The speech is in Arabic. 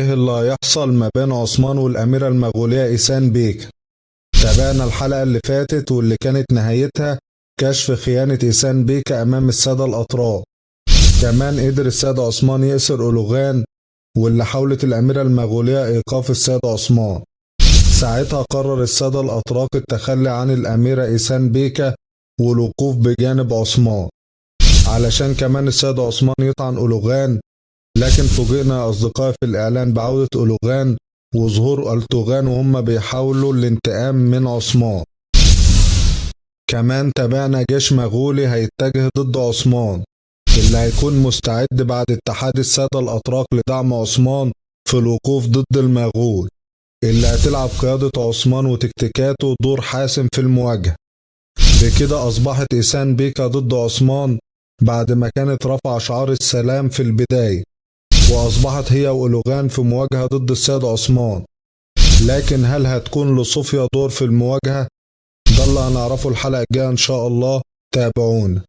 ايه اللي هيحصل ما بين عثمان والأميرة المغولية إيسان بيك؟ تابعنا الحلقة اللي فاتت واللي كانت نهايتها كشف خيانة إيسان بيك أمام السادة الأتراك. كمان قدر السيد عثمان يأسر أولوغان، واللي حاولت الأميرة المغولية إيقاف السيد عثمان. ساعتها قرر السادة الأتراك التخلي عن الأميرة إيسان بيكا والوقوف بجانب عثمان، علشان كمان السيد عثمان يطعن أولوغان. لكن فوجئنا يا أصدقائي في الإعلان بعودة أولوغان وظهور ألتوغان وهم بيحاولوا الانتقام من عثمان. كمان تابعنا جيش مغولي هيتجه ضد عثمان، اللي هيكون مستعد بعد اتحاد السادة الأتراك لدعم عثمان في الوقوف ضد المغول، اللي هتلعب قيادة عثمان وتكتيكاته دور حاسم في المواجهة. بكده أصبحت إيسان بيكا ضد عثمان بعد ما كانت رفع شعار السلام في البداية، وأصبحت هي وأولوغان في مواجهة ضد السيد عثمان. لكن هل هتكون لصوفيا دور في المواجهة؟ ده اللي هنعرفه الحلقة الجاية إن شاء الله. تابعونا.